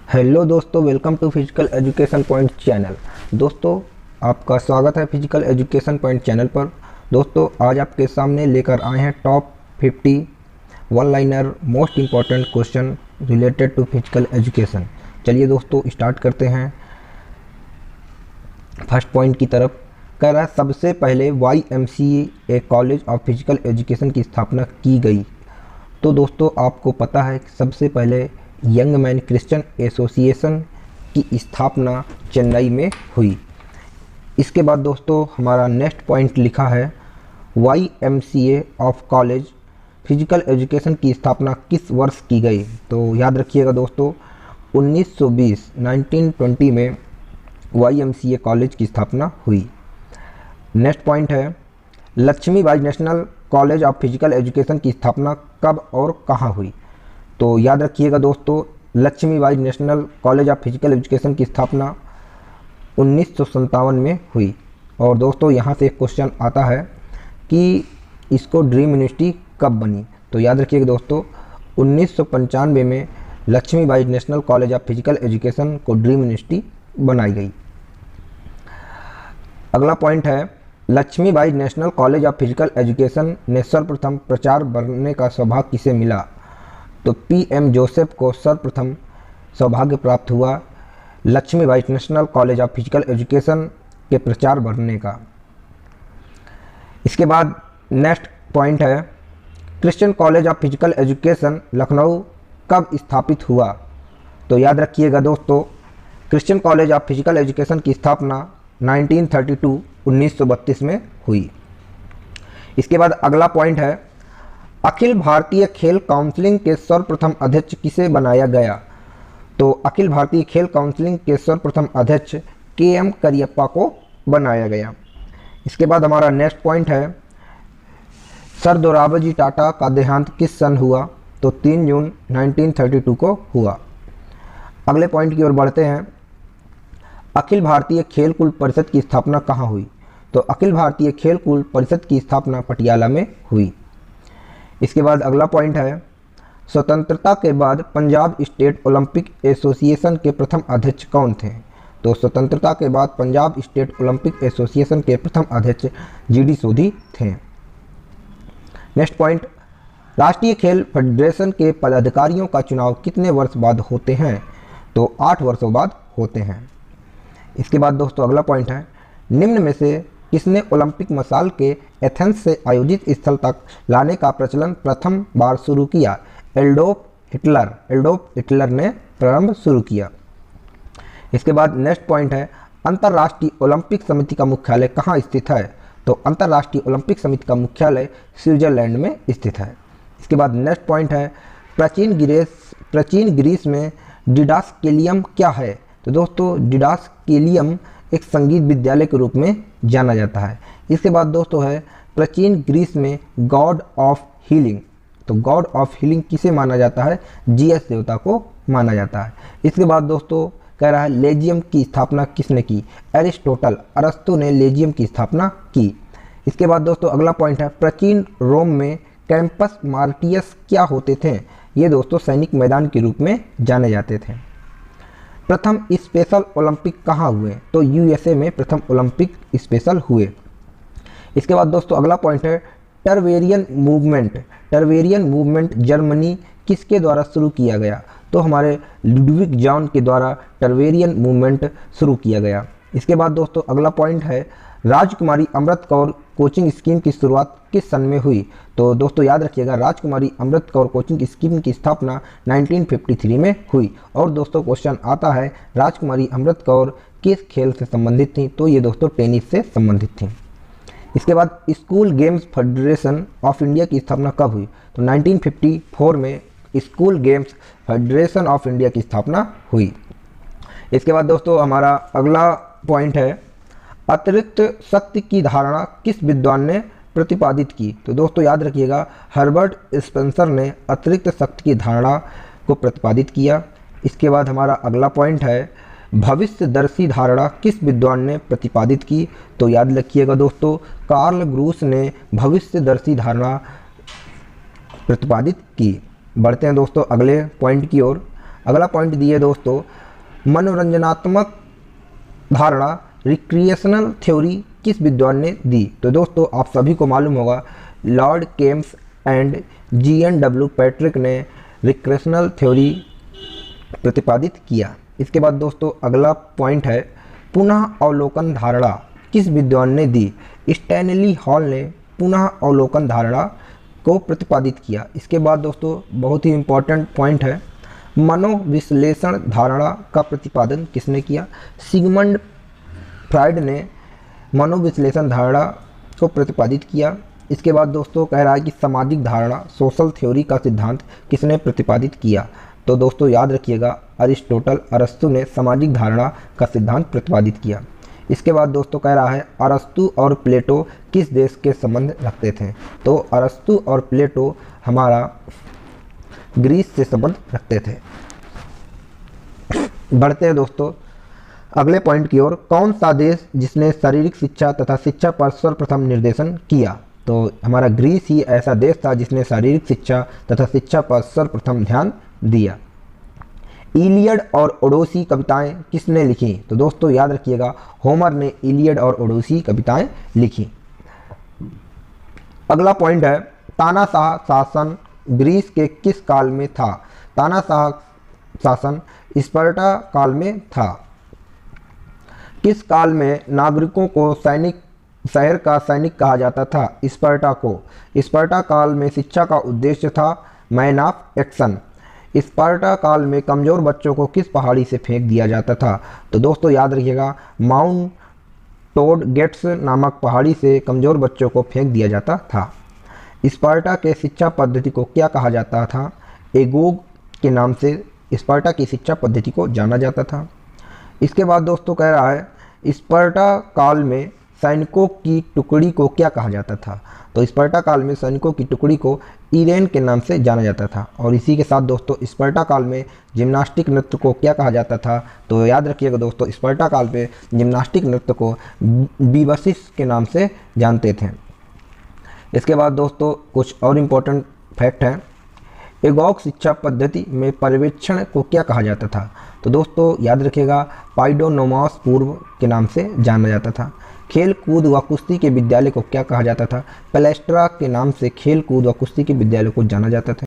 Hello दोस्तों, welcome to physical education point channel. दोस्तों, आपका स्वागत है फिजिकल एजुकेशन पॉइंट चैनल पर। दोस्तों, आज आपके सामने लेकर आए हैं top 50 one liner most important question related to physical education. चलिए दोस्तों, स्टार्ट करते हैं। फर्स्ट पॉइंट की तरफ कह रहा है, सबसे पहले YMCA college of physical education की स्थापना की गई। तो दोस्तों, आपको पता है कि सबसे पहले यंग मैन क्रिश्चियन एसोसिएशन की स्थापना चेन्नई में हुई। इसके बाद दोस्तों, हमारा नेक्स्ट पॉइंट लिखा है, YMCA of college physical education की स्थापना किस वर्ष की गई। तो याद रखिएगा दोस्तों, 1920 में YMCA कॉलेज की स्थापना हुई। नेक्स्ट पॉइंट है, Laxmibai national college of physical education की स्थापना कब और कहाँ हुई। तो याद रखिएगा दोस्तों, Laxmibai national college of physical education की स्थापना 1957 में हुई। और दोस्तों, यहाँ से एक क्वेश्चन आता है कि इसको ड्रीम यूनिवर्सिटी कब बनी। तो याद रखिएगा दोस्तों, 1995 में Laxmibai national college of physical education को ड्रीम यूनिवर्सिटी बनाई गई। अगला पॉइंट है, Laxmibai national college of physical education ने सर्वप्रथम प्राचार्य बनने का सौभाग्य किसे मिला। तो PM जोसेफ को सर्वप्रथम सौभाग्य प्राप्त हुआ Laxmibai national college of physical education के प्राचार्य बनने का। इसके बाद नेक्स्ट पॉइंट है, Christian college of physical education Lucknow कब स्थापित हुआ। तो याद रखिएगा दोस्तों, Christian college of physical education की स्थापना 1932 में हुई। इसके बाद अगला पॉइंट है, अखिल भारतीय खेल काउंसिलिंग के सर्वप्रथम अध्यक्ष किसे बनाया गया। तो अखिल भारतीय खेल काउंसिलिंग के सर्वप्रथम अध्यक्ष KM करियप्पा को बनाया गया। इसके बाद हमारा नेक्स्ट पॉइंट है, सर दोराबजी टाटा का देहांत किस सन हुआ। तो 3 जून 1932 को हुआ। अगले पॉइंट की ओर बढ़ते हैं, अखिल भारतीय खेल कूद परिषद की स्थापना कहाँ हुई। तो अखिल भारतीय खेल कूद परिषद की स्थापना पटियाला में हुई। इसके बाद अगला पॉइंट है, स्वतंत्रता के बाद पंजाब स्टेट ओलंपिक एसोसिएशन के प्रथम अध्यक्ष कौन थे। तो स्वतंत्रता के बाद पंजाब स्टेट ओलंपिक एसोसिएशन के प्रथम अध्यक्ष GD सोधी थे। नेक्स्ट पॉइंट, राष्ट्रीय खेल फेडरेशन के पदाधिकारियों का चुनाव कितने वर्ष बाद होते हैं। तो 8 वर्षों बाद होते हैं। इसके बाद दोस्तों अगला पॉइंट है, निम्न में से किसने ओलंपिक मसाल के एथेंस से आयोजित स्थल तक लाने का प्रचलन प्रथम बार शुरू किया। एडोल्फ हिटलर ने प्रारंभ शुरू किया। इसके बाद नेक्स्ट पॉइंट है, अंतर्राष्ट्रीय ओलंपिक समिति का मुख्यालय कहाँ स्थित है। तो अंतर्राष्ट्रीय ओलंपिक समिति का मुख्यालय स्विट्जरलैंड में स्थित है। इसके बाद नेक्स्ट पॉइंट है, प्राचीन ग्रीस में डिडास्केलियम क्या है। तो दोस्तों, डिडास्केलियम एक संगीत विद्यालय के रूप में जाना जाता है। इसके बाद दोस्तों है, प्राचीन ग्रीस में गॉड ऑफ हीलिंग। तो गॉड ऑफ हीलिंग किसे माना जाता है। जीएस देवता को माना जाता है। इसके बाद दोस्तों कह रहा है, लेजियम की स्थापना किसने की। अरस्तु ने लेजियम की स्थापना की। इसके बाद दोस्तों अगला पॉइंट है, प्राचीन रोम में कैंपस मार्टियस क्या होते थे। ये दोस्तों सैनिक मैदान के रूप में जाने जाते थे। प्रथम स्पेशल ओलंपिक कहाँ हुए। तो USA में प्रथम ओलंपिक स्पेशल हुए। इसके बाद दोस्तों अगला पॉइंट है, टर्वेरियन मूवमेंट जर्मनी किसके द्वारा शुरू किया गया। तो हमारे लुडविग जॉन के द्वारा टर्वेरियन मूवमेंट शुरू किया गया। इसके बाद दोस्तों अगला पॉइंट है, राजकुमारी अमृत कौर कोचिंग स्कीम की शुरुआत किस सन में हुई। तो दोस्तों याद रखिएगा, राजकुमारी अमृत कौर कोचिंग स्कीम की स्थापना 1953 में हुई। और दोस्तों क्वेश्चन आता है, राजकुमारी अमृत कौर किस खेल से संबंधित थी। तो ये दोस्तों टेनिस से संबंधित थी। इसके बाद school games federation of India की स्थापना कब हुई। तो 1954 में school games federation of India की स्थापना हुई। इसके बाद दोस्तों हमारा अगला पॉइंट है, अतिरिक्त शक्ति की धारणा किस विद्वान ने प्रतिपादित की। तो दोस्तों याद रखिएगा, हर्बर्ट स्पेंसर ने अतिरिक्त शक्ति की धारणा को प्रतिपादित किया। इसके बाद हमारा अगला पॉइंट है, भविष्यदर्शी धारणा किस विद्वान ने प्रतिपादित की। तो याद रखिएगा दोस्तों, कार्ल ग्रूस ने भविष्यदर्शी धारणा प्रतिपादित की। बढ़ते हैं दोस्तों अगले पॉइंट की ओर। अगला पॉइंट दिए दोस्तों, मनोरंजनात्मक धारणा रिक्रिएशनल थ्योरी किस विद्वान ने दी? तो दोस्तों आप सभी को मालूम होगा, Lord Kemps and GNW Patrick ने रिक्रिएशनल थ्योरी प्रतिपादित किया। इसके बाद दोस्तों अगला पॉइंट है, पुनः अवलोकन धारणा किस विद्वान ने दी? स्टैनली हॉल ने पुनः अवलोकन धारणा को प्रतिपादित किया। इसके बाद दोस्तों बहुत ही इम्पोर्टेंट पॉइंट है, मनोविश्लेषण धारणा का प्रतिपादन किसने किया? सिगमंड फ्राइड ने मनोविश्लेषण धारणा को प्रतिपादित किया। इसके बाद दोस्तों कह रहा है कि सामाजिक धारणा सोशल थ्योरी का सिद्धांत किसने प्रतिपादित किया? तो दोस्तों याद रखिएगा, अरिस्टोटल अरस्तु ने सामाजिक धारणा का सिद्धांत प्रतिपादित किया। इसके बाद दोस्तों कह रहा है, अरस्तु और प्लेटो किस देश के संबंध रखते थे? तो अरस्तु और प्लेटो हमारा ग्रीस से संबंध रखते थे। बढ़ते हैं दोस्तों अगले पॉइंट की ओर, कौन सा देश जिसने शारीरिक शिक्षा तथा शिक्षा पर सर्वप्रथम निर्देशन किया? तो हमारा ग्रीस ही ऐसा देश था जिसने शारीरिक शिक्षा तथा शिक्षा पर सर्वप्रथम ध्यान दिया। इलियड और ओडेसी कविताएं किसने लिखी? तो दोस्तों याद रखिएगा, होमर ने इलियड और ओडेसी कविताएं लिखी। अगला पॉइंट है, तानाशाह शासन ग्रीस के किस काल में था? तानाशाह शासन स्पार्टा काल में था। किस काल में नागरिकों को शहर का सैनिक कहा जाता था? स्पार्टा को। स्पार्टा काल में शिक्षा का उद्देश्य था मैन ऑफ एक्शन। स्पार्टा काल में कमज़ोर बच्चों को किस पहाड़ी से फेंक दिया जाता था? तो दोस्तों याद रखिएगा, माउंट टोड गेट्स नामक पहाड़ी से कमज़ोर बच्चों को फेंक दिया जाता था। स्पार्टा के शिक्षा पद्धति को क्या कहा जाता था? एगोग के नाम से स्पार्टा की शिक्षा पद्धति को जाना जाता था। इसके बाद दोस्तों कह रहा है, स्पार्टा काल में सैनिकों की टुकड़ी को क्या कहा जाता था? तो स्पार्टा काल में सैनिकों की टुकड़ी को इरेन के नाम से जाना जाता था। और इसी के साथ दोस्तों स्पार्टा काल में जिम्नास्टिक नृत्य को क्या कहा जाता था? तो याद रखिएगा दोस्तों, स्पार्टा काल में जिम्नास्टिक नृत्य को बीबसिस के नाम से जानते थे। इसके बाद दोस्तों कुछ और इम्पोर्टेंट फैक्ट हैं। एगोग शिक्षा पद्धति में पर्यवेक्षण को क्या कहा जाता था? तो दोस्तों याद रखिएगा, पाइडोनोमास पूर्व के नाम से जाना जाता था। खेल कूद व कुश्ती के विद्यालय को क्या कहा जाता था? पैलेस्ट्रा के नाम से खेल कूद व कुश्ती के विद्यालय को जाना जाता था।